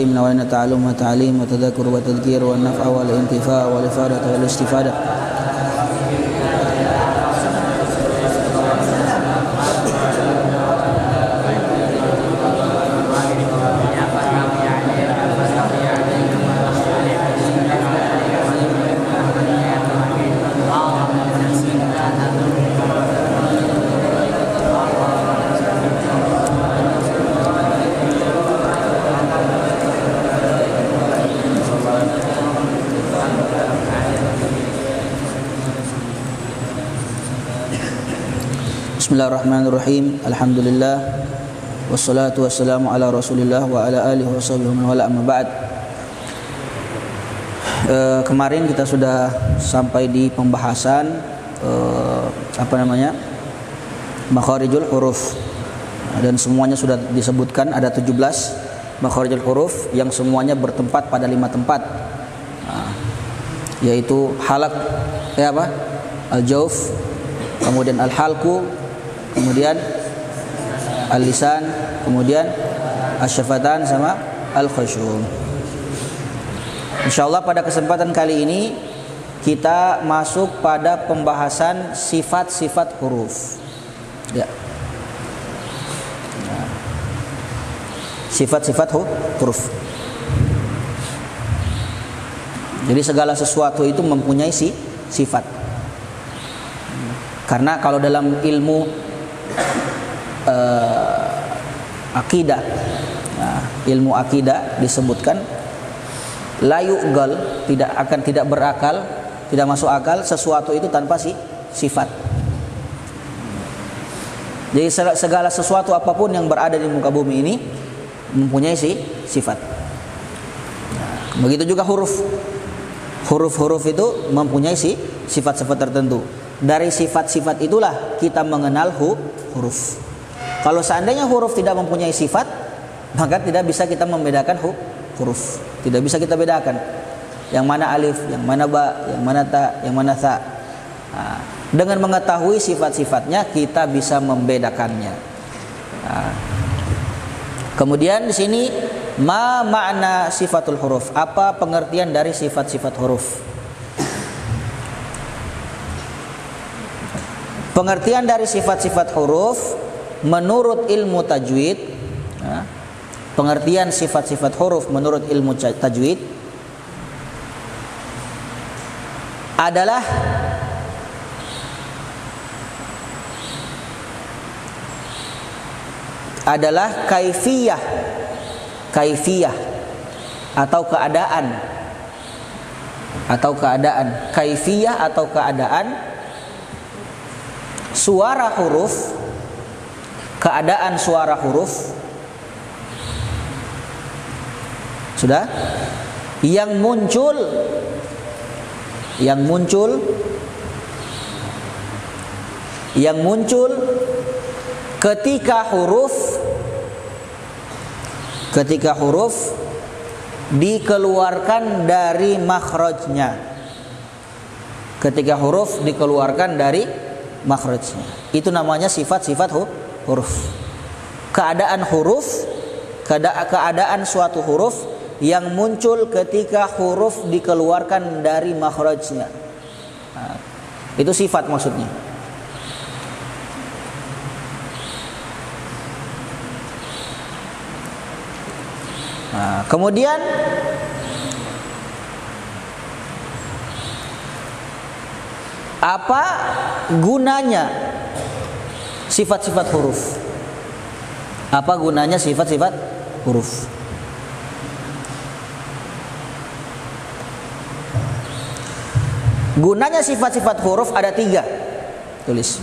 نوينا التعلم والتعليم والتذكر والتذكير والنفع والانتفاع والإفادة والاستفادة. Bismillahirrahmanirrahim. Alhamdulillah wassalatu wassalamu ala Rasulillah wa ala alihi washabihi wa ala amma ba'd. Kemarin kita sudah sampai di pembahasan makharijul huruf, dan semuanya sudah disebutkan. Ada 17 makharijul huruf yang semuanya bertempat pada 5 tempat, yaitu halak, al-jauf, kemudian al-halku, kemudian al-lisan, kemudian asy-syafatan sama al-khusyum. Insyaallah pada kesempatan kali ini kita masuk pada pembahasan sifat-sifat huruf. Ya. Sifat-sifat huruf. Jadi segala sesuatu itu mempunyai sifat. Karena kalau dalam ilmu akidah, ilmu akidah disebutkan la yu'gal, tidak berakal, tidak masuk akal sesuatu itu tanpa sifat. Jadi segala sesuatu apapun yang berada di muka bumi ini mempunyai sifat. Begitu juga huruf. Huruf-huruf itu mempunyai sifat-sifat tertentu. Dari sifat-sifat itulah kita mengenal huruf. Kalau seandainya huruf tidak mempunyai sifat, maka tidak bisa kita membedakan huruf. Tidak bisa kita bedakan yang mana alif, yang mana ba, yang mana ta, yang mana tha. Dengan mengetahui sifat-sifatnya kita bisa membedakannya. Kemudian di sini makna sifatul huruf. Apa pengertian dari sifat-sifat huruf? Pengertian dari sifat-sifat huruf menurut ilmu tajwid, pengertian sifat-sifat huruf menurut ilmu tajwid adalah kaifiyah atau keadaan, kaifiyah atau keadaan suara huruf, keadaan suara huruf sudah yang muncul ketika huruf dikeluarkan dari makhrajnya. Ketika huruf dikeluarkan dari makhrajnya, itu namanya sifat-sifat huruf. Keadaan huruf, keadaan suatu huruf yang muncul ketika huruf dikeluarkan dari makhrajnya. Itu sifat maksudnya. Kemudian apa gunanya sifat-sifat huruf? Apa gunanya sifat-sifat huruf? Gunanya sifat-sifat huruf ada 3. Tulis.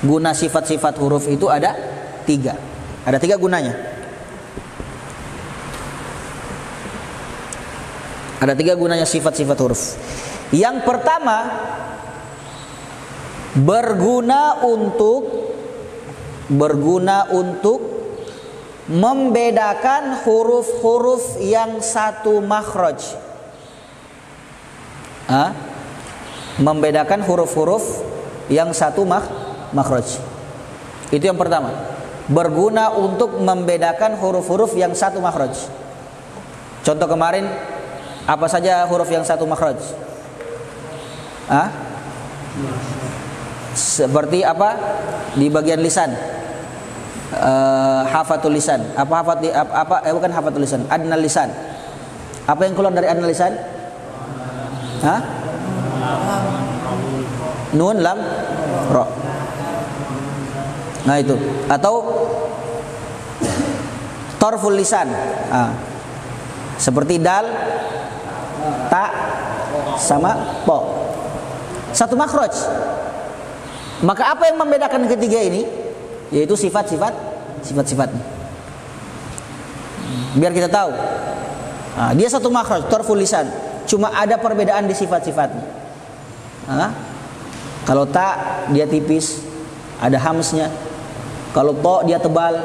Guna sifat-sifat huruf itu ada 3. Ada 3 gunanya. Ada 3 gunanya sifat-sifat huruf. Yang pertama, berguna untuk membedakan huruf-huruf yang satu makhraj. Membedakan huruf-huruf yang satu makhraj. Itu yang pertama. Berguna untuk membedakan huruf-huruf yang satu makhraj. Contoh kemarin apa saja huruf yang satu makhraj? Seperti apa di bagian lisan? Hafatul lisan. Bukan hafatul lisan, adnal lisan. Apa yang keluar dari adnal lisan? Nun, lam, ro. Nah itu. Atau torful lisan. Seperti dal, ta, sama po. Satu makhraj. Maka apa yang membedakan ketiga ini? Yaitu sifat-sifatnya. Biar kita tahu. Dia satu makhraj, torful lisan. Cuma ada perbedaan di sifat-sifatnya. Kalau ta dia tipis, ada hamsnya. Kalau to dia tebal,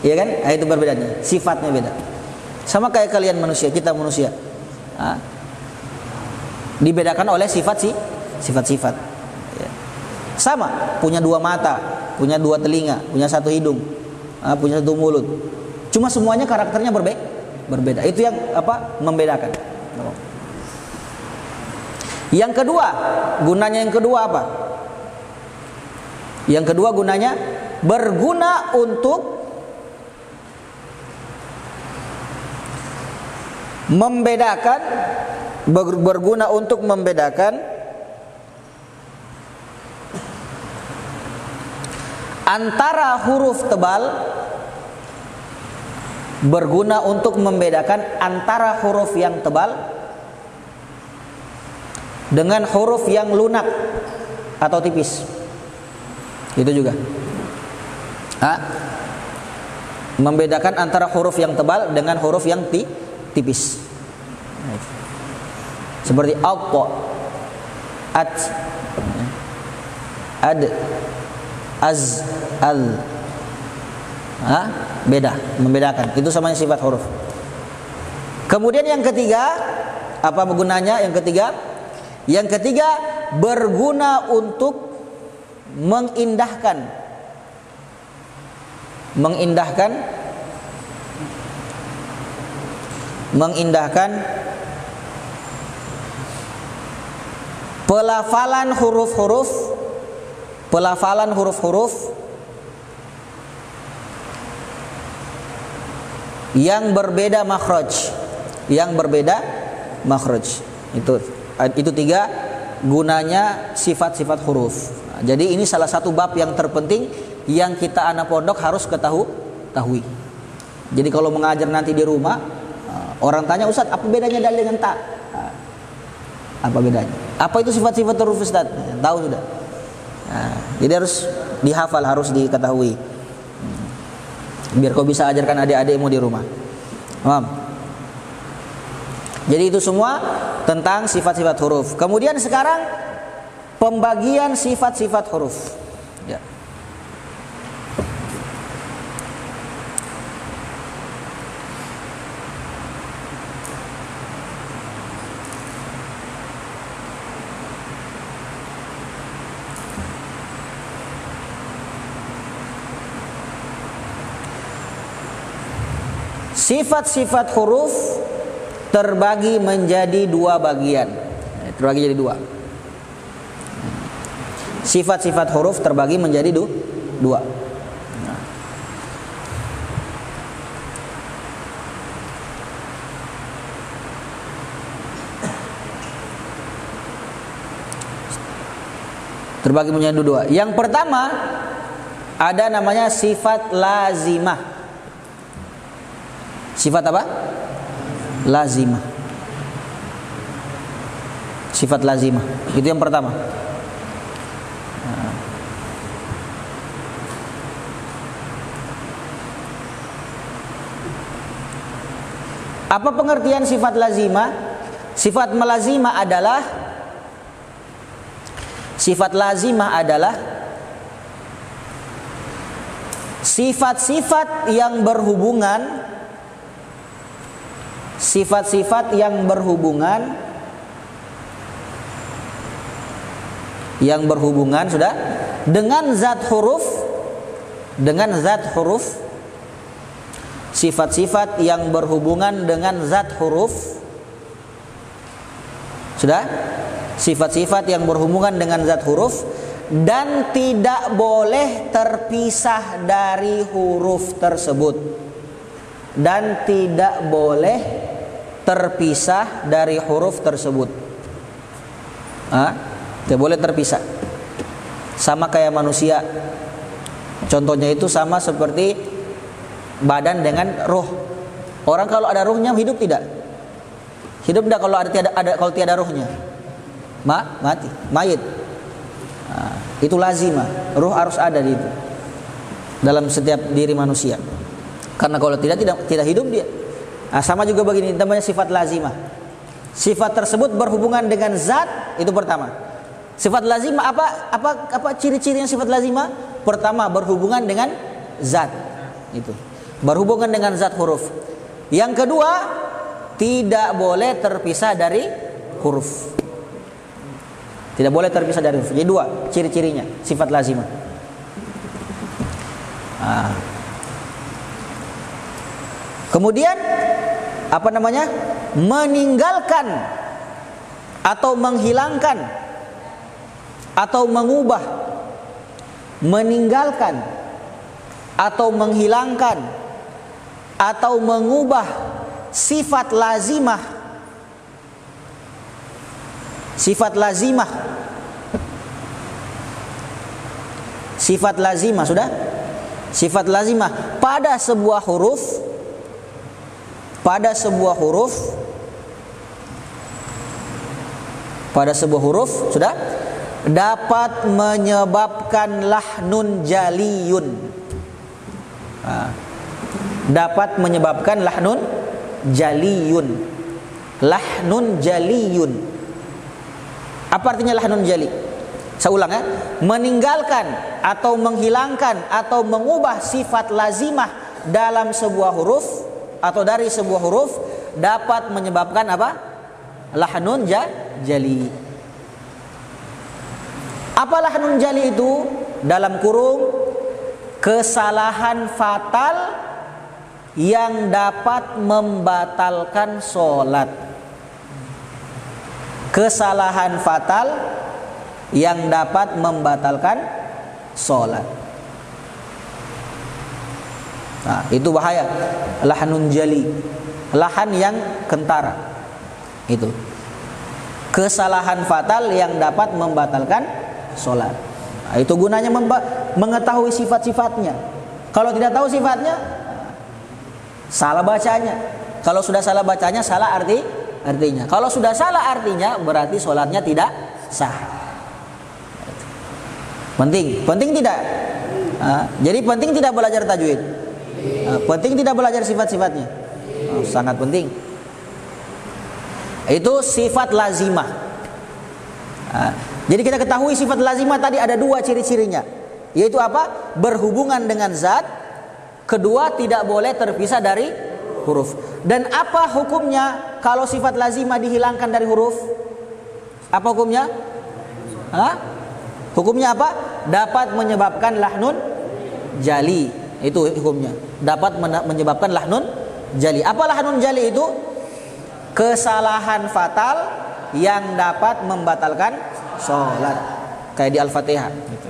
iya kan? Itu perbedaannya. Sifatnya beda. Sama kayak kalian manusia, kita manusia. Dibedakan oleh sifat-sifat. Ya. Sama, punya dua mata, punya dua telinga, punya satu hidung, punya satu mulut. Cuma semuanya karakternya berbeda. Itu yang membedakan. Yang kedua, gunanya yang kedua apa? Yang kedua gunanya berguna untuk membedakan, berguna untuk membedakan antara huruf tebal, berguna untuk membedakan antara huruf yang tebal dengan huruf yang lunak atau tipis. Itu juga. Membedakan antara huruf yang tebal dengan huruf yang tipis. Seperti alqa, at, ad, az, al. Beda, membedakan. Itu samanya sifat huruf. Kemudian yang ketiga, apa gunanya yang ketiga? Yang ketiga berguna untuk mengindahkan pelafalan huruf-huruf yang berbeda makhraj, itu tiga gunanya sifat-sifat huruf. Jadi ini salah satu bab yang terpenting yang kita anak pondok harus ketahui. Jadi kalau mengajar nanti di rumah, orang tanya, Ustaz, apa bedanya dal dengan ta? Apa bedanya? Apa itu sifat-sifat huruf, Ustaz? Tahu sudah. Jadi harus dihafal, harus diketahui. Biar kau bisa ajarkan adik-adikmu di rumah. Paham? Jadi itu semua tentang sifat-sifat huruf. Kemudian sekarang pembagian sifat-sifat huruf. Ya. Sifat-sifat huruf terbagi menjadi dua bagian. Terbagi jadi dua. Sifat-sifat huruf terbagi menjadi dua. Terbagi menjadi dua. Yang pertama ada namanya sifat lazimah. Sifat apa? Lazimah. Sifat lazimah. Itu yang pertama. Apa pengertian sifat lazimah? Sifat melazimah adalah sifat-sifat yang berhubungan sudah dengan zat huruf sifat-sifat yang berhubungan dengan zat huruf. Sudah? Sifat-sifat yang berhubungan dengan zat huruf dan tidak boleh terpisah dari huruf tersebut. Dan tidak boleh terpisah dari huruf tersebut. Tidak boleh terpisah. Sama kayak manusia. Contohnya itu sama seperti badan dengan ruh. Orang kalau ada ruhnya hidup tidak? Hidup tidak kalau tiada ruhnya? Mati, mayit. Itu lazimah. Ruh harus ada di itu dalam setiap diri manusia. Karena kalau tidak hidup dia. Sama juga begini, namanya sifat lazimah. Sifat tersebut berhubungan dengan zat, itu pertama. Sifat lazimah apa ciri-cirinya sifat lazimah? Pertama, berhubungan dengan zat. Itu. Berhubungan dengan zat huruf. Yang kedua, tidak boleh terpisah dari huruf. Tidak boleh terpisah dari huruf. Jadi dua ciri-cirinya sifat lazimah. Kemudian meninggalkan atau menghilangkan atau mengubah, meninggalkan atau menghilangkan atau mengubah sifat lazimah. Sifat lazimah. Sifat lazimah sudah? Sifat lazimah pada sebuah huruf. Pada sebuah huruf sudah dapat menyebabkan lahnun jaliyun. Dapat menyebabkan lahnun jaliyun. Lahnun jaliyun. Apa artinya lahnun jali? Saya ulang ya. Meninggalkan atau menghilangkan atau mengubah sifat lazimah dalam sebuah huruf atau dari sebuah huruf dapat menyebabkan apa? Lahnun jali. Apa lahnun jali itu? Dalam kurung kesalahan fatal yang dapat membatalkan sholat. Kesalahan fatal yang dapat membatalkan sholat. Itu bahaya. Lahnun jali, lahan yang kentara. Itu kesalahan fatal yang dapat membatalkan sholat. Itu gunanya mengetahui sifat-sifatnya. Kalau tidak tahu sifatnya, salah bacanya. Kalau sudah salah bacanya, salah artinya. Kalau sudah salah artinya, berarti sholatnya tidak sah. Penting tidak? Jadi penting tidak belajar tajwid. Penting tidak belajar sifat-sifatnya. Sangat penting. Itu sifat lazimah. Jadi kita ketahui sifat lazimah tadi ada dua ciri-cirinya. Yaitu apa? Berhubungan dengan zat. Kedua, tidak boleh terpisah dari huruf. Dan apa hukumnya kalau sifat lazimah dihilangkan dari huruf? Apa hukumnya? Hukumnya apa? Dapat menyebabkan lahnun jali. Itu hukumnya. Dapat menyebabkan lahnun jali. Apa lahnun jali itu? Kesalahan fatal yang dapat membatalkan sholat. Kayak di Al-Fatihah. Gitu.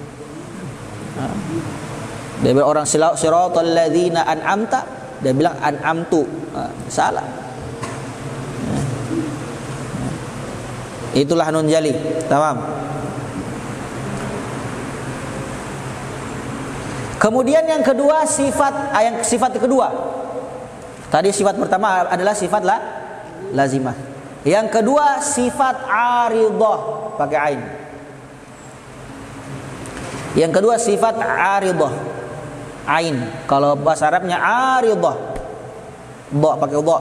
Dia bilang orang siratal ladzina an'amta, dia bilang an'amtu. Salah. Itulah lahnun jali. Tamam. Kemudian yang kedua sifat kedua. Tadi sifat pertama adalah sifat lazimah. Yang kedua sifat aridhah pakai ain. Yang kedua sifat aridhah. Ain. Kalau bahasa Arabnya aridhah. Dha pakai dha.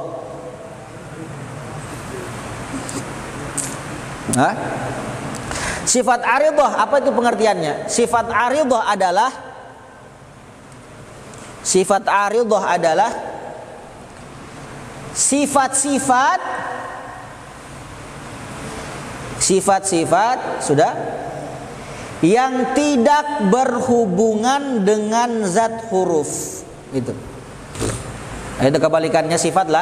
Sifat aridhah apa itu pengertiannya? Sifat aridhah adalah sifat-sifat sudah yang tidak berhubungan dengan zat huruf. Itu. Itu kebalikannya sifat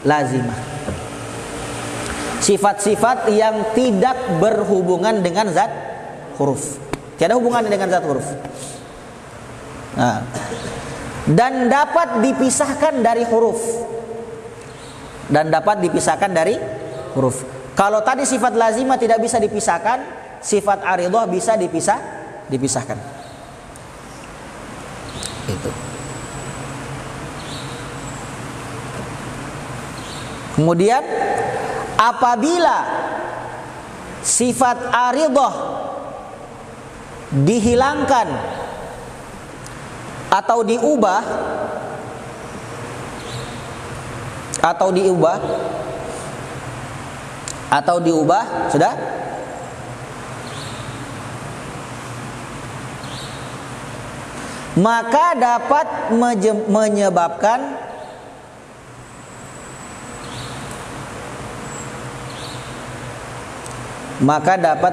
lazimah. Sifat-sifat yang tidak berhubungan dengan zat huruf. Tiada hubungan dengan zat huruf. Nah, dan dapat dipisahkan dari huruf. Dan dapat dipisahkan dari huruf. Kalau tadi sifat lazimah tidak bisa dipisahkan, sifat aridhah bisa dipisahkan. Itu. Kemudian apabila sifat aridhah dihilangkan atau diubah sudah, maka dapat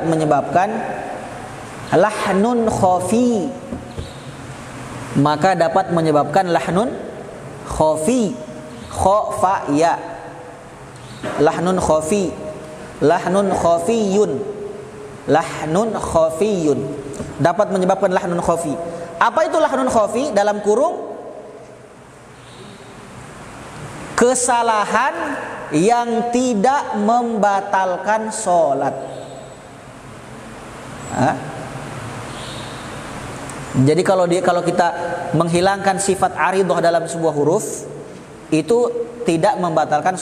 menyebabkan lahnun khafi. Maka dapat menyebabkan lahnun khafi. Khafa ya. Lahnun khafi. Lahnun khafiyun. Lahnun khafiyun. Dapat menyebabkan lahnun khafi. Apa itu lahnun khafi? Dalam kurung, kesalahan yang tidak membatalkan sholat. Jadi kalau kita menghilangkan sifat aridhah dalam sebuah huruf, itu tidak membatalkan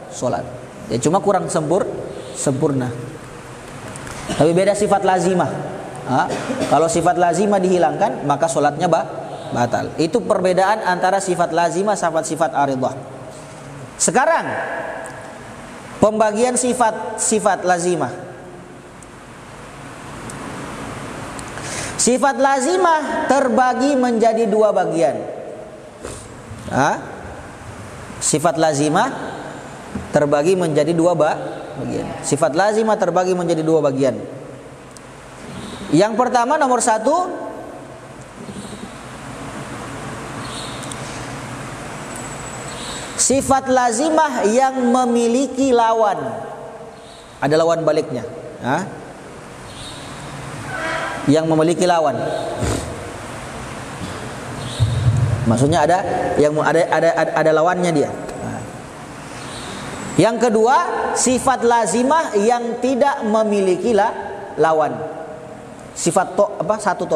sholat. Ya cuma kurang sempurna. Tapi beda sifat lazimah. Kalau sifat lazimah dihilangkan, maka sholatnya batal. Itu perbedaan antara sifat lazimah sama sifat aridhah. Sekarang pembagian sifat lazimah. Sifat lazimah terbagi menjadi dua bagian. Sifat lazimah terbagi menjadi dua bagian. Sifat lazimah terbagi menjadi dua bagian. Yang pertama, nomor satu, sifat lazimah yang memiliki lawan. Ada lawan baliknya. Yang memiliki lawan. Maksudnya ada lawannya dia. Yang kedua, sifat lazimah yang tidak memiliki lawan. Sifat satu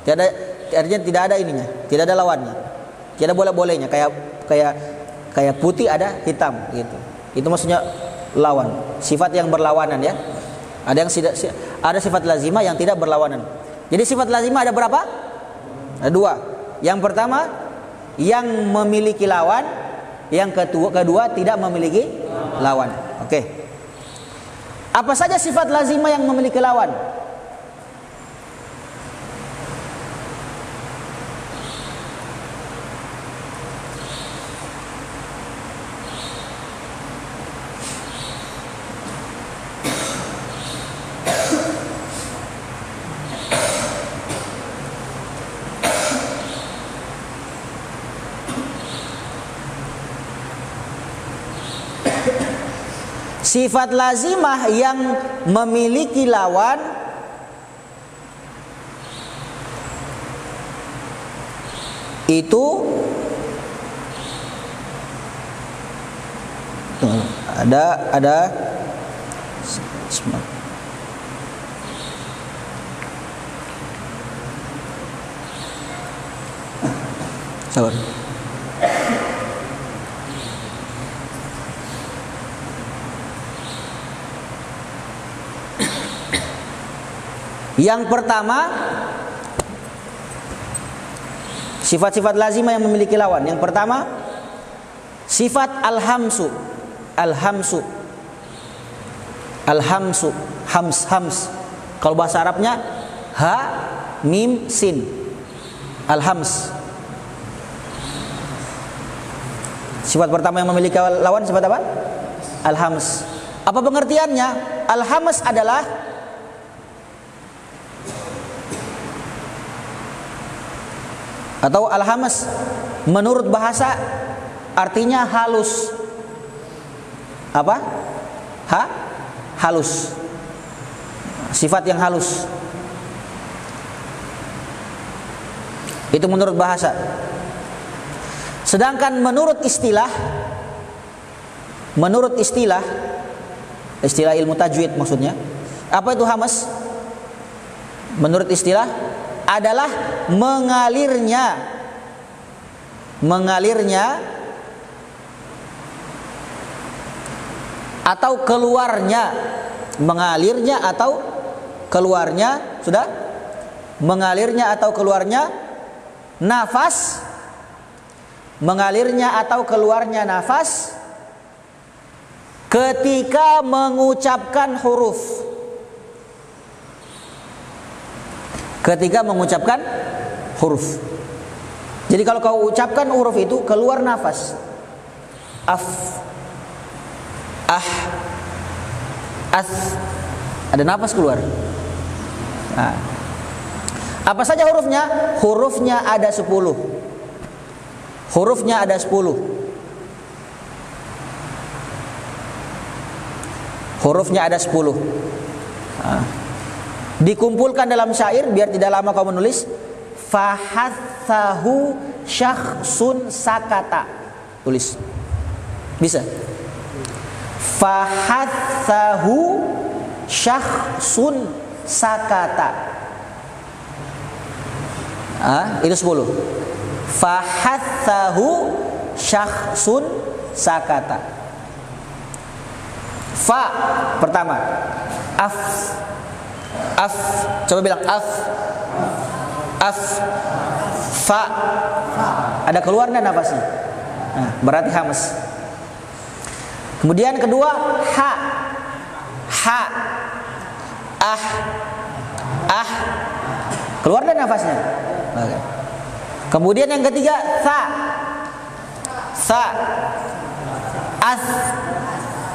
Tiada, artinya tidak ada ininya, tidak ada lawannya. Tidak boleh-bolehnya, kayak putih ada hitam gitu. Itu maksudnya lawan. Sifat yang berlawanan ya. Ada sifat lazimah yang tidak berlawanan. Jadi sifat lazimah ada berapa? Ada dua. Yang pertama yang memiliki lawan, yang kedua tidak memiliki lawan. Oke. Apa saja sifat lazimah yang memiliki lawan? Sifat lazimah yang memiliki lawan itu ada sabar. Yang pertama, sifat-sifat lazimah yang memiliki lawan. Yang pertama, sifat al-hamsu. Al-hamsu. Al-hamsu. Hams. Kalau bahasa Arabnya ha, mim, sin. Al-hams. Sifat pertama yang memiliki lawan sifat apa? Al-hams. Apa pengertiannya? Al-hams adalah atau al-hamas menurut bahasa artinya halus. Apa? Halus. Sifat yang halus. Itu menurut bahasa. Sedangkan menurut istilah ilmu tajwid maksudnya, apa itu hamas? Menurut istilah adalah mengalirnya atau keluarnya, mengalirnya atau keluarnya, sudah? Mengalirnya atau keluarnya nafas, mengalirnya atau keluarnya nafas ketika mengucapkan huruf. Ketika mengucapkan huruf. Jadi kalau kau ucapkan huruf itu keluar nafas. Af, ah, as, ada nafas keluar. Nah, apa saja hurufnya? Hurufnya ada 10. Hurufnya ada 10. Hurufnya ada 10. Nah, dikumpulkan dalam syair biar tidak lama kau menulis. Fahathahu syakhsun sakata. Tulis. Bisa? Fahathahu syakhsun sakata. Itu 10. Fahathahu syakhsun sakata. Fa pertama. Af. Coba bilang af. Fa. Ada keluarnya nafasnya. Nah, berarti hamas. Kemudian kedua ha. Ah. Keluar dan nafasnya. Oke. Kemudian yang ketiga sa. As.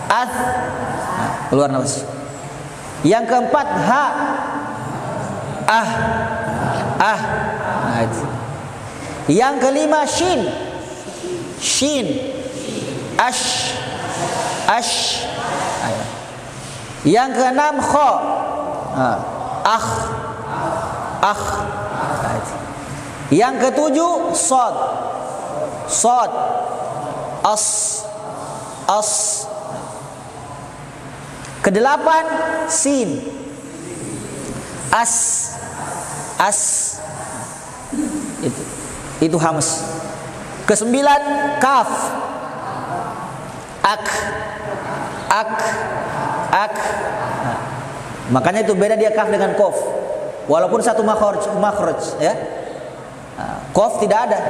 Nah, keluar nafas. Yang keempat ha. Ah. Nah, itu. Yang kelima shin. Ash. Yang keenam kha. Akh. Nah, itu. Yang ketujuh sod. As. Kedelapan sin. As. Itu hamas. Kesembilan kaf. Ak. Nah, makanya itu beda dia kaf dengan kof. Walaupun satu makhraj ya. Kof tidak ada.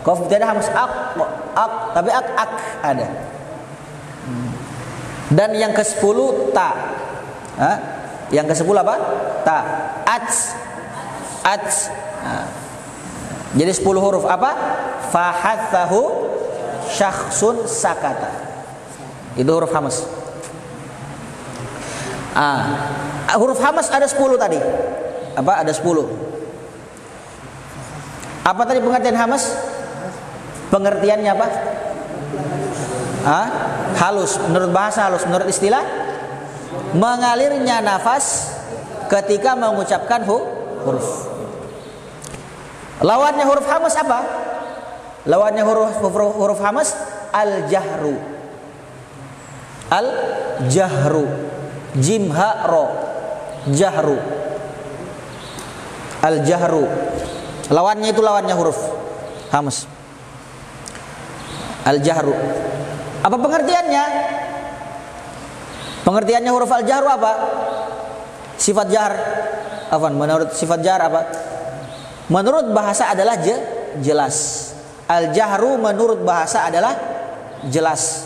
Kof tidak ada hamas ak, tapi ak ada. Dan yang ke-10 ta. Yang ke-10 apa? Ta. Ats. Nah. Jadi 10 huruf apa? Fahathahu syakhsun sakata. Itu huruf hamas. Huruf hamas ada 10 tadi. Apa? Ada 10. Apa tadi pengertian hamas? Pengertiannya apa? Halus. Menurut bahasa halus. Menurut istilah mengalirnya nafas ketika mengucapkan huruf. Lawannya huruf hamas apa? Lawannya huruf hamas al-jahru. Al-jahru. Jim ha ro. Jahru. Al-jahru. Lawannya huruf hamas. Al-jahru. Apa pengertiannya? Pengertiannya huruf al-jahru apa? Sifat jahr. Menurut sifat jahr apa? Menurut bahasa adalah jelas. Al-jahru menurut bahasa adalah jelas.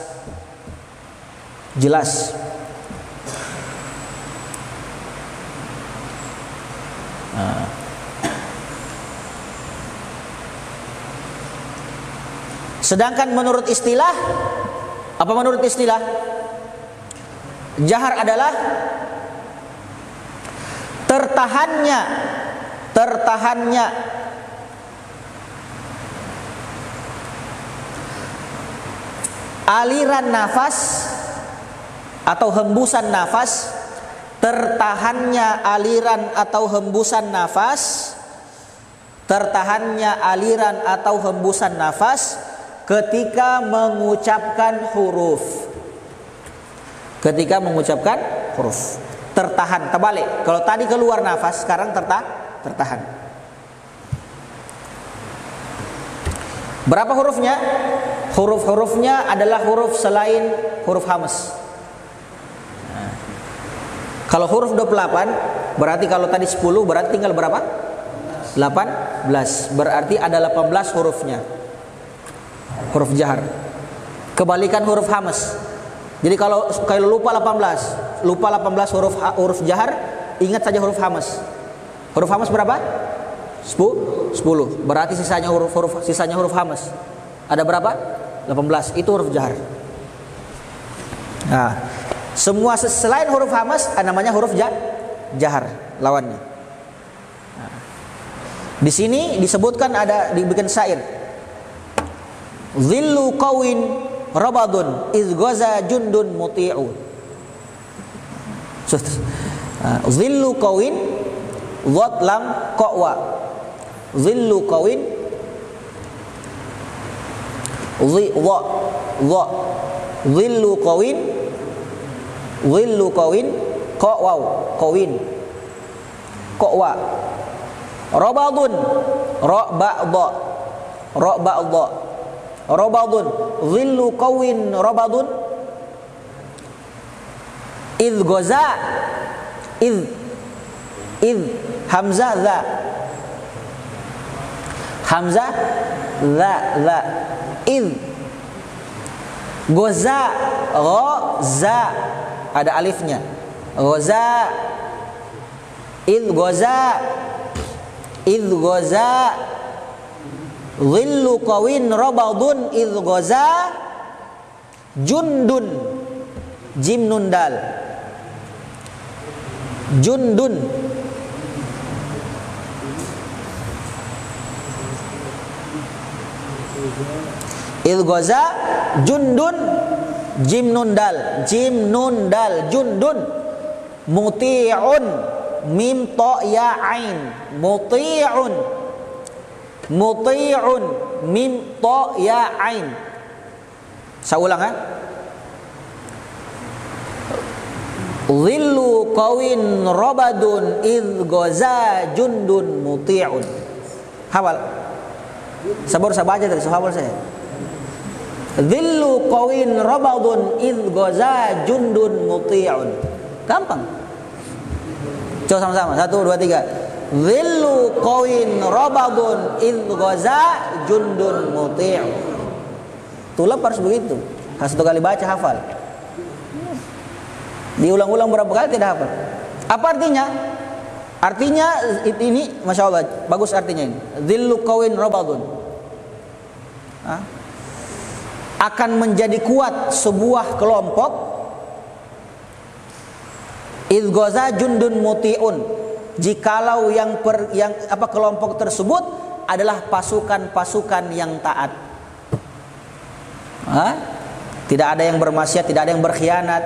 Sedangkan menurut istilah, apa menurut istilah? Jahar adalah tertahannya aliran nafas atau hembusan nafas, tertahannya aliran atau hembusan nafas, tertahannya aliran atau hembusan nafas ketika mengucapkan huruf. Ketika mengucapkan huruf, tertahan, terbalik. Kalau tadi keluar nafas, sekarang tertahan. Berapa hurufnya? Huruf-hurufnya adalah huruf selain huruf hamas. Kalau huruf 28, berarti kalau tadi 10, berarti tinggal berapa? 18. Berarti ada 18 hurufnya. Huruf jahar. Kebalikan huruf hamas. Jadi kalau lupa 18 huruf jahar, ingat saja huruf hamas. Huruf hamas berapa? 10. Berarti sisanya huruf hamas. Ada berapa? 18. Itu huruf jahar. Nah, semua selain huruf hamas namanya huruf jahar, lawannya. Nah, di sini disebutkan, ada dibikin syair. Zillu qawin rabadun iz ghaza jundun muti'un. Zillu qawin dhat lam qawa. Zillu qawin zillu qawin qawa rabadun rabadun zillu qawin rabadun id goza id hamzah za id goza ghaza, ada alifnya, ghaza id goza zillu qawin rabadun id ghaza jundun, jim nun dal, jundun, id ghaza jundun, jim nun dal, jundun, muti'un, mim ta ya ain, muti'un, mim ta ya ain. Saya ulang ya. Zillu qawin rabadun id ghaza jundun muti'un. Hafal. Sabar saya baca tadi, hafal saya. Zillu qawin rabadun id ghaza jundun muti'un. Gampang. Coba sama-sama. 1 2 3. Zillu qawin rabadun id ghaza jundun muti'un. Tulap harus begitu. Harus 1 kali baca hafal. Diulang-ulang berapa kali tidak hafal. Apa artinya? Artinya ini Masya Allah, bagus artinya ini. Zillu qawin rabadun, akan menjadi kuat sebuah kelompok. Idh ghaza jundun muti'un, jikalau yang kelompok tersebut adalah pasukan-pasukan yang taat. Tidak ada yang bermaksiat, tidak ada yang berkhianat,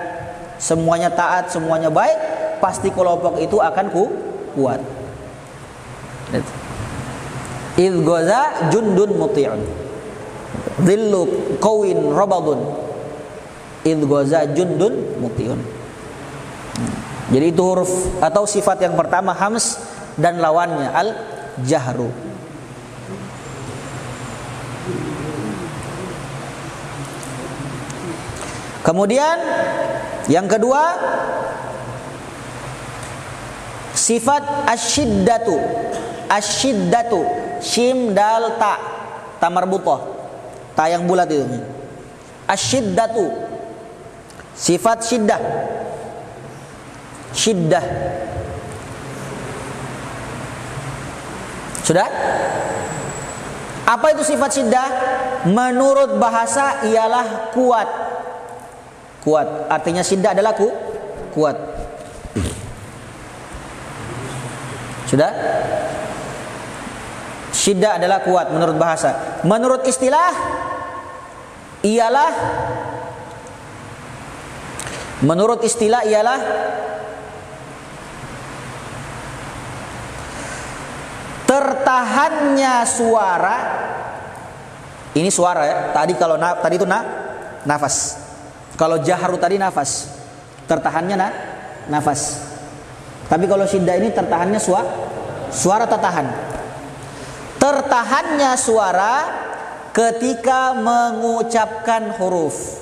semuanya taat, semuanya baik, pasti kelompok itu akan kuat. Idh ghaza jundun muti'un, dhillu qawin rabadun, idh ghaza jundun muti'un. Jadi itu huruf atau sifat yang pertama hams dan lawannya al-jahru. Kemudian yang kedua sifat asyiddatu. Asyiddatu, shim dal ta marbutah, ta yang bulat itu. Asyiddatu, sifat syiddah. Syiddah. Sudah? Apa itu sifat syiddah? Menurut bahasa ialah kuat. Kuat, artinya syiddah adalah kuat. Sudah? Syiddah adalah kuat menurut bahasa. Menurut istilah ialah Menurut istilah ialah tertahannya suara. Ini suara ya. Tadi tadi itu nafas. Kalau jahru tadi nafas. Tertahannya nafas. Tapi kalau syiddah ini tertahannya suara tertahan. Tertahannya suara ketika mengucapkan huruf.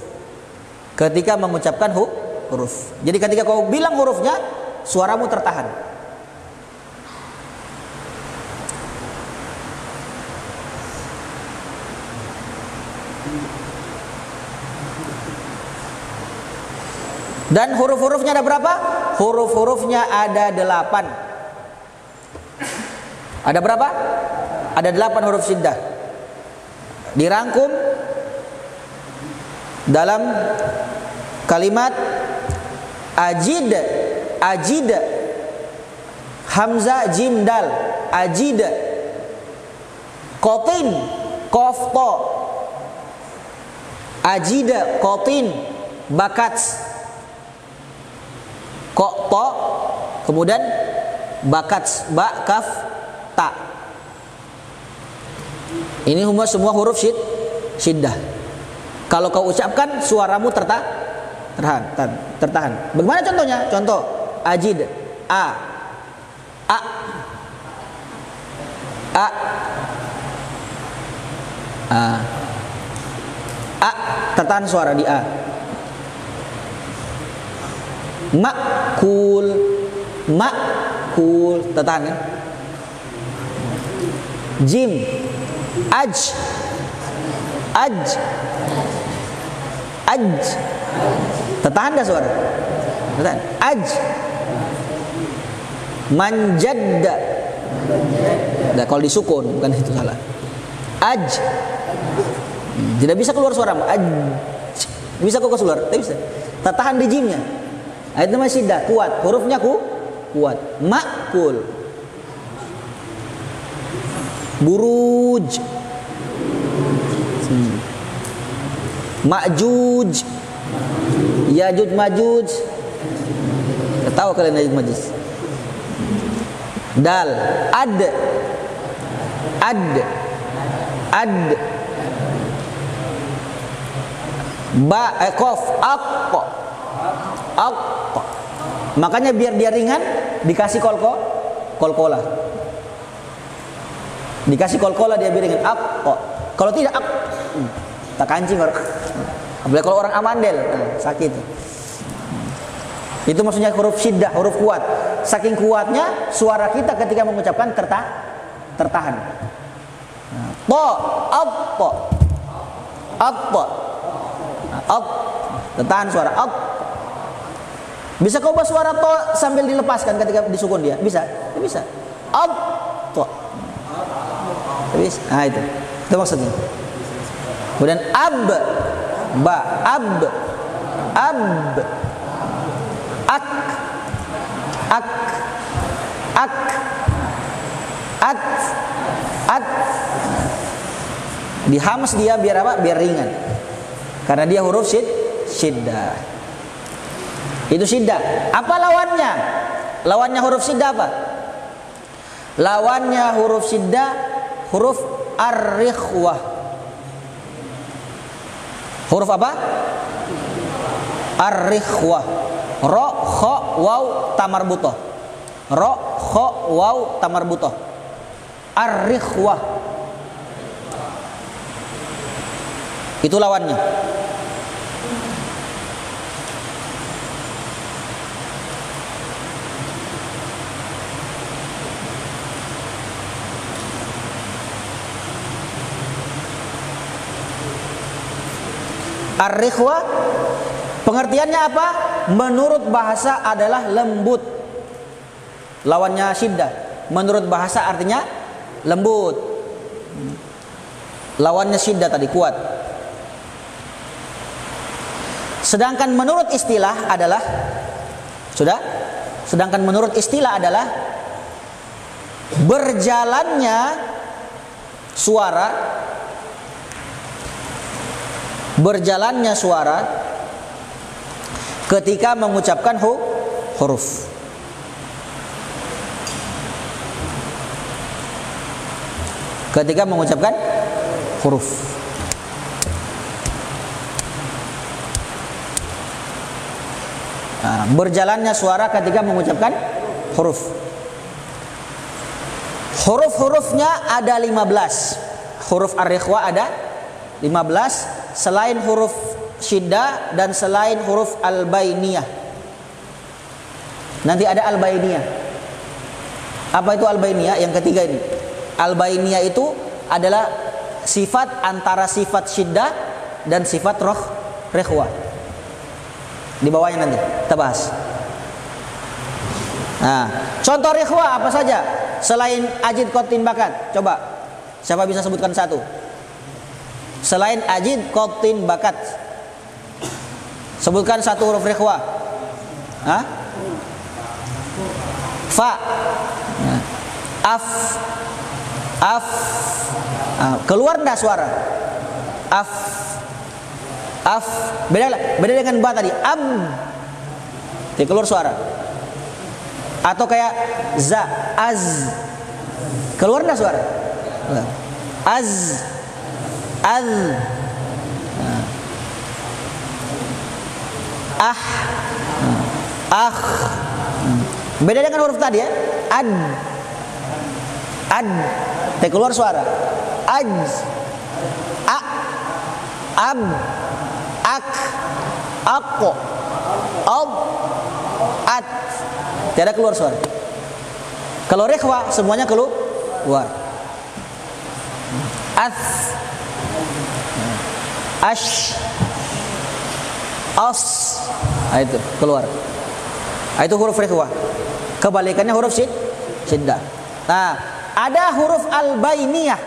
Ketika mengucapkan huruf. Jadi ketika kau bilang hurufnya, suaramu tertahan. Dan huruf-hurufnya ada berapa? Huruf-hurufnya ada 8. Ada berapa? Ada 8 huruf syiddah. Dirangkum dalam kalimat ajid, ajid, hamzah jim dal, ajid, qatin, qaf ta, ajid, qatin, bakat, kok to, kemudian bakat, ba kaf ta. Ini semua huruf syiddah. Kalau kau ucapkan, suaramu tertahan. Bagaimana contohnya? Contoh ajid, a, tertahan suara di a. Makul, tertahan kan? Jim, aj, tertahan dah suara? Tertahan. Aj, manjadda. Nah, kalau disukun bukan itu salah. Aj, tidak bisa keluar suara. Aj, bisa kok keluar? Tidak bisa. Tertahan di jimnya. Itu masih syiddah, kuat. Hurufnya kuat. Makul, buruj, ma'juj, yajuj majuj. Tahu kalian yajuj majuj? Dal, ad, ba, qaf, aq. Makanya biar dia ringan dikasih kolkola. Dikasih kolkola dia biar ringan. Kalau tidak tak kancing orang. Apalagi kalau orang amandel, sakit. Itu maksudnya huruf syiddah, huruf kuat. Saking kuatnya suara kita ketika mengucapkan tertahan. Tertahan suara. Bisa kau buat suara to sambil dilepaskan ketika disukun dia? Bisa? Ya, bisa. To. Bisa. Nah itu maksudnya. Kemudian ab, ba, ab, ak, at. Dihams dia biar apa? Biar ringan. Karena dia huruf syiddah. Itu syiddah. Apa lawannya? Lawannya huruf syiddah apa? Lawannya huruf syiddah huruf ar-rikhwah. Huruf apa? Ar-rikhwah. Ro, kha, waw, tamarbutoh. Ro, kha, waw, tamarbutoh. Ar-rikhwah. Itu lawannya. Ar-rikhwah pengertiannya apa? Menurut bahasa adalah lembut. Lawannya syiddah. Menurut bahasa artinya lembut. Lawannya syiddah tadi kuat. Sedangkan menurut istilah adalah Sedangkan menurut istilah adalah berjalannya suara ketika mengucapkan huruf. Ketika mengucapkan huruf. Nah, berjalannya suara ketika mengucapkan huruf. Huruf-hurufnya ada 15. Huruf ar-rikhwa ada 15 selain huruf syiddah dan selain huruf al-bainiyah. Nanti ada al-bainiyah. Apa itu al-bainiyah? Yang ketiga ini. Al-bainiyah itu adalah sifat antara sifat syiddah dan sifat rikhwa. Di bawahnya nanti kita bahas. Nah, contoh rikhwa apa saja selain ajid, qad, tin, bakat? Coba siapa bisa sebutkan satu? Selain ajid, qad, tin, bakat. Sebutkan satu huruf rikhwa. Hah? Fa. Af. Af. Keluar enggak suara? Af. Af. Beda dengan ba tadi. Dia keluar suara. Atau kayak za, az. Keluar enggak suara? Az. Az. Ah. Ah. Beda dengan huruf tadi ya. Ad. Ad. Dia keluar suara. Aj. A. Ab. Ak. Ako. Ob. At. Tidak keluar suara. Kalau rikhwa semuanya keluar. As. Ash. As. Nah, itu keluar. Nah, itu huruf rikhwa. Kebalikannya huruf syiddah. Nah, ada huruf al-bainiyah.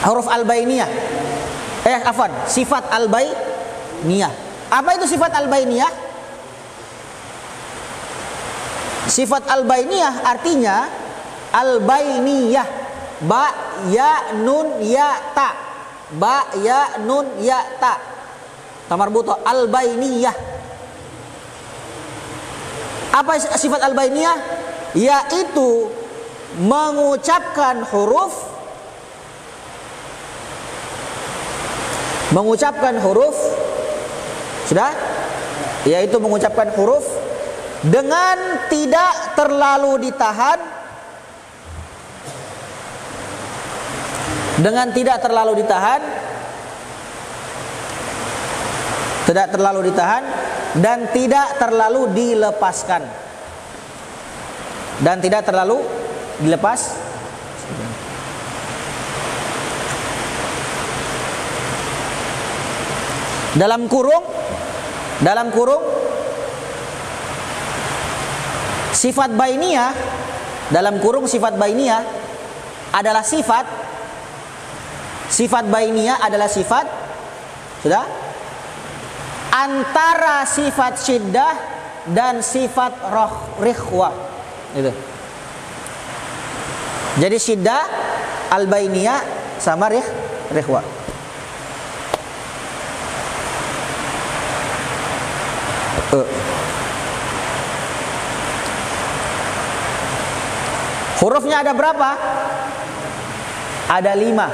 Huruf al-bainiyah. Sifat al-bainiyah. Apa itu sifat al-bainiyah? Sifat al-bainiyah artinya al-bainiyah. Ba, ya, nun, ya, ta. Ba, ya, nun, ya, ta. Tamarbuto al-bainiyah. Apa sifat al-bainiyah? Yaitu mengucapkan huruf sudah? Yaitu mengucapkan huruf dengan tidak terlalu ditahan, dan tidak terlalu dilepaskan. Dalam kurung sifat bainiyah, adalah sifat bainiyah adalah sifat sudah antara sifat syiddah dan sifat rikhwa. Itu. Jadi syiddah al-bainiyah sama rikhwa. Hurufnya ada berapa? Ada 5.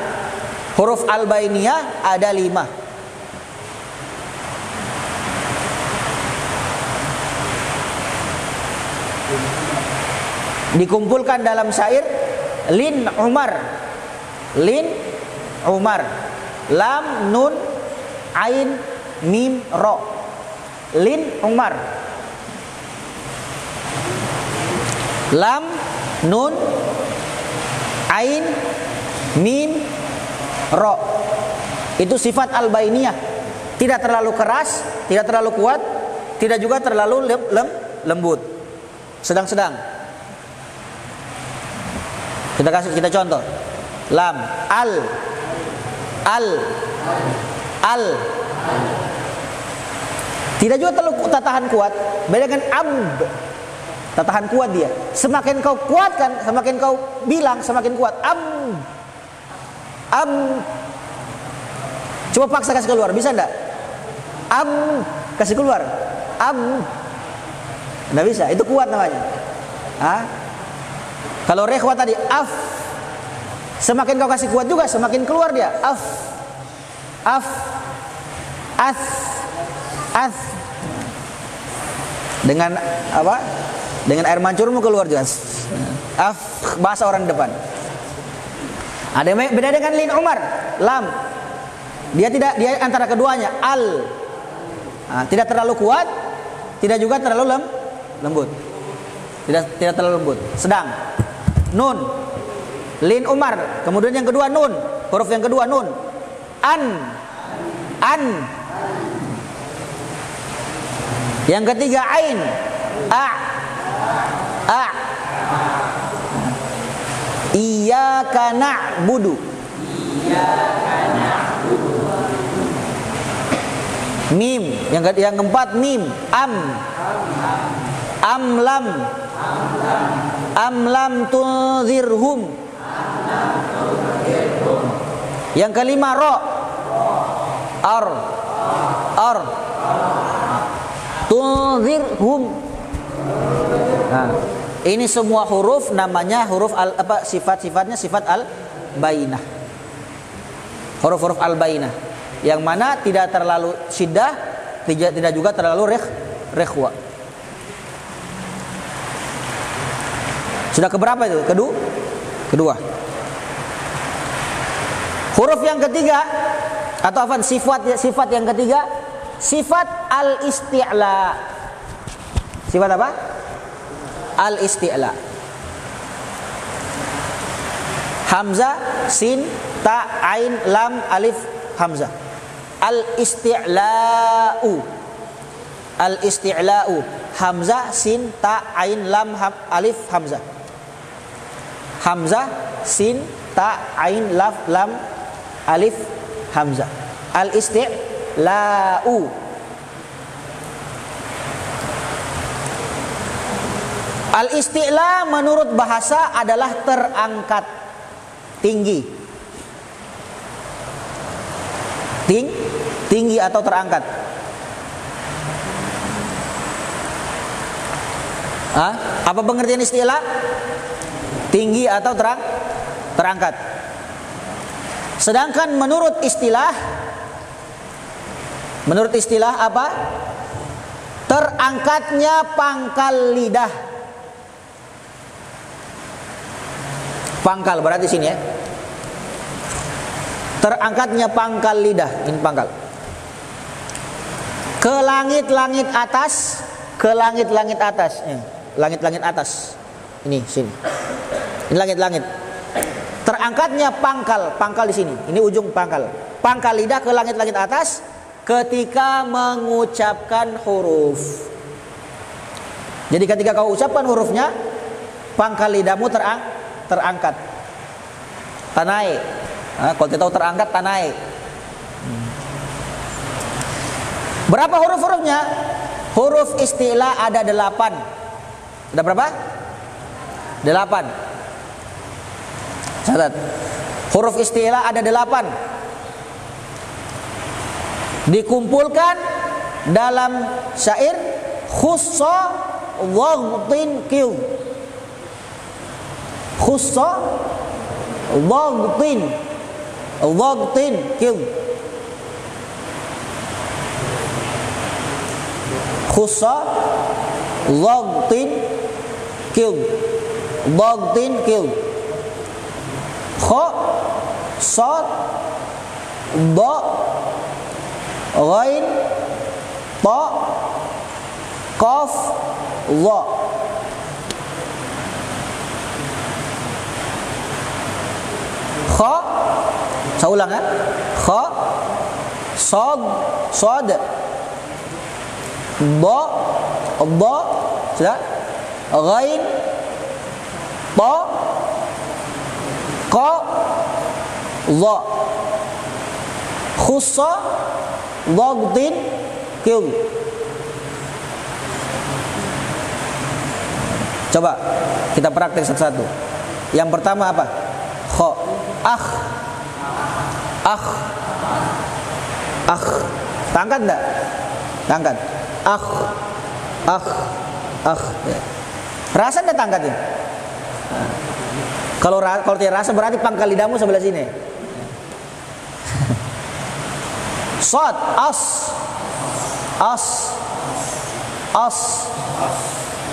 Huruf al-bainiyah ada 5. Dikumpulkan dalam syair Lin Umar. Lam, nun, ain, mim, ro. Lin Umar. Lam, nun, ain, mim, ro. Itu sifat al-bainiyah. Tidak terlalu keras, tidak terlalu kuat, tidak juga terlalu lembut. Sedang-sedang. Kita contoh. Lam, al. Tidak juga terlalu tatahan kuat. Beda dengan ab. Tatahan kuat dia. Semakin kau kuatkan, semakin kau bilang, semakin kuat. Ab. Coba paksa kasih keluar, bisa enggak? kasih keluar. Nggak bisa, itu kuat namanya. Kalau rekhwa tadi af, semakin kau kasih kuat juga semakin keluar dia. Af, as. Dengan apa? Dengan air mancurmu keluar juga. Af, bahasa orang depan. Ada yang beda dengan lin Umar, lam. Dia antara keduanya, al. Tidak terlalu kuat, tidak juga terlalu lembut. Tidak terlalu lembut, sedang. Nun, lin Umar, kemudian yang kedua nun, huruf yang kedua nun. An. Yang ketiga ain, a. Iyyaka na'budu. Mim, yang keempat mim, lam tunzirhum. Yang kelima ro, ar tunzirhum. Ini semua huruf namanya huruf sifat-sifatnya sifat al-bainah. Huruf-huruf al-bainah yang mana tidak terlalu syiddah, tidak juga terlalu rekhwa. Sudah keberapa itu? Kedua. Huruf yang ketiga atau apa? Sifat yang ketiga, sifat al-isti'la. Sifat apa? Al-isti'la. Hamzah, sin, ta, ain, lam, alif, hamzah. Al-isti'la'u. Al-isti'la'u. Hamzah, sin, ta, ain, lam, alif, hamzah. Hamzah, sin, ta, ain, lam, alif, hamzah. Al-isti'la'u. Al-isti'la menurut bahasa adalah terangkat, tinggi. Tinggi atau terangkat. Apa pengertian isti'la? Tinggi atau terangkat. Sedangkan menurut istilah apa? Terangkatnya pangkal lidah. Pangkal berarti sini ya. Terangkatnya pangkal lidah, ini pangkal. Ke langit-langit atas, langit-langit atas. Ini sini. Ini langit-langit. Terangkatnya pangkal di sini. Ini ujung pangkal. Pangkal lidah ke langit-langit atas ketika mengucapkan huruf. Jadi ketika kau ucapkan hurufnya, pangkal lidahmu terangkat, tanai. Kalau kita tahu terangkat, tanai. Berapa huruf-hurufnya? Huruf istilah ada 8. Ada berapa? 8. Catat. Huruf istilah ada 8. Dikumpulkan dalam syair khussa waghtin qil. Khussa waghtin qil. Khussa waghtin qil. Kha, sad, da, ghain, ta, qaf, dha. Kha, saya ulang ya. Kha, sad, da, sudah. Ghain, ta, qa, dha. Khussa, waghtin qil. Coba kita praktek satu-satu. Yang pertama apa? Kha, akh. Tangkat enggak? Tangkat. Ya. Rasa enggak tangkat ini? Kalau tidak rasa berarti pangkal lidahmu sebelah sini. Sod, as.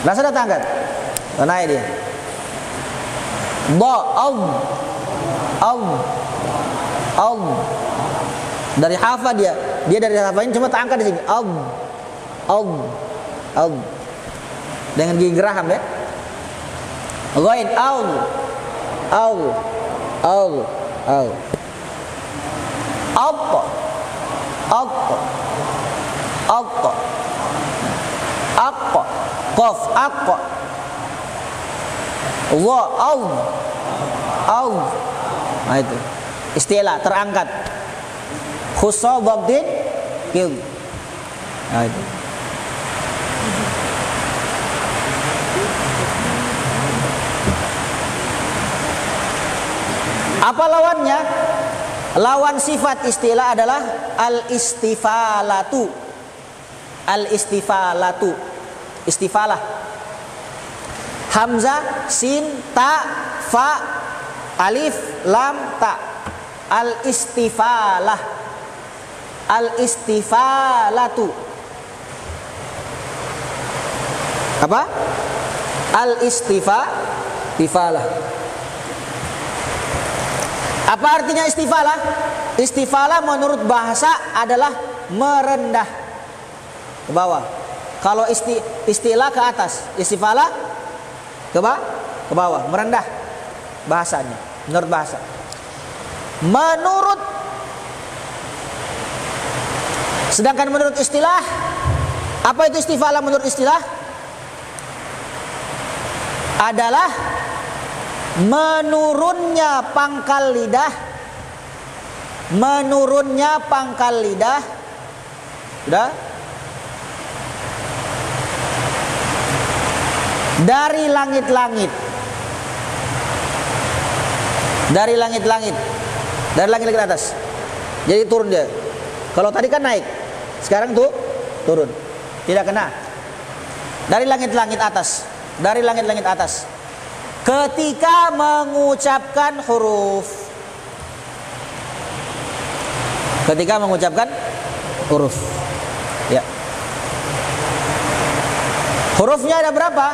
Rasa enggak tangkat? Naik dia. Ba, al. Dari hafa dia dari hafa ini cuma terangkat di sini. Al. Dengan gigi geraham ya. Ghain al. Aqqa. Qaf aqqa. Allah al. Nah itu. Istilah terangkat. Khussa dhabtin qil. Nah itu. Apa lawannya? Lawan sifat istilah adalah al-istifalatu. Istifalah. Hamzah, sin, ta, fa, alif, lam, ta. Al-istifalatu. Apa? Al-istifalah. Apa artinya istifalah? Istifalah menurut bahasa adalah merendah ke bawah. Kalau istilah ke atas, istifalah ke bawah, merendah bahasanya. Menurut bahasa. Sedangkan menurut istilah, apa itu istifalah menurut istilah? Adalah menurunnya pangkal lidah sudah dari langit-langit atas. Jadi turun dia. Kalau tadi kan naik, sekarang tuh turun, tidak kena. Dari langit-langit atas. Ketika mengucapkan huruf. Ya. Hurufnya ada berapa?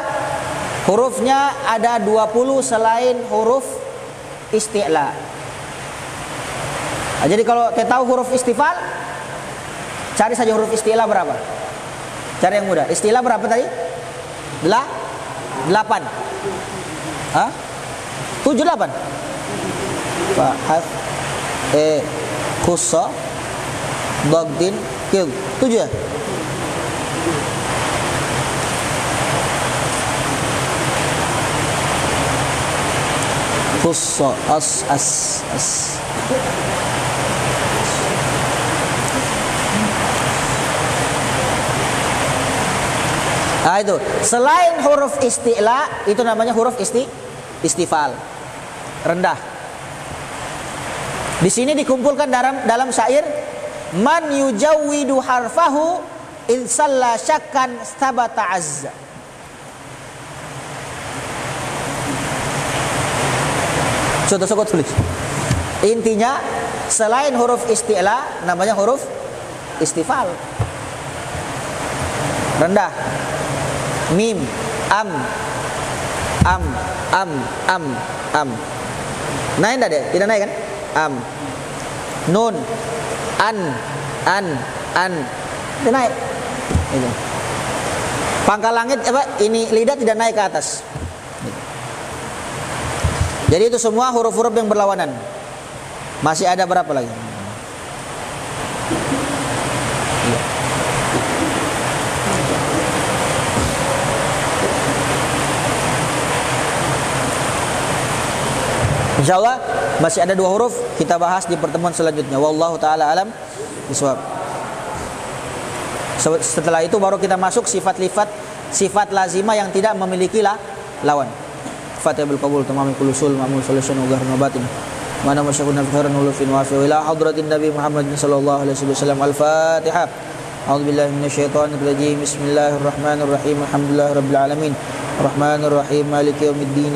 Hurufnya ada 20 selain huruf isti'la. Nah, jadi kalau kita tahu huruf istifal, cari saja huruf isti'la berapa. Cari yang mudah. Isti'la berapa tadi? 8. Hah? 7, 8. Fa, khussa, dhabtin, qil. 7 ya? Khussa, as. Nah itu, selain huruf isti'la itu namanya huruf istifal, rendah. Di sini dikumpulkan dalam syair, man yujawwidu harfahu in salla syakkan sabata azza. Contoh tulis. Intinya selain huruf isti'la namanya huruf istifal, rendah. Mim, am. Naik enggak deh? Tidak naik kan? Am. Nun, an. Tidak naik. Itu. Pangkal langit ini lidah tidak naik ke atas. Jadi itu semua huruf-huruf yang berlawanan. Masih ada berapa lagi? Insyaallah masih ada 2 huruf, kita bahas di pertemuan selanjutnya. Wallahu taala alam bisawab. Setelah itu baru kita masuk sifat lazimah yang tidak memiliki lawan. Fatihul qabul tamamul usul ma'mul solution ugar nabatin. mana masyakunna fi khairin ulufin wa afiya ila hadratin Nabi Muhammad sallallahu alaihi wasallam. Al-Fatihah. A'udzubillahi minasyaitonir rajim. Bismillahirrahmanirrahim. Alhamdulillahirabbil alamin. Arrahmanirrahim. Maliki yaumiddin.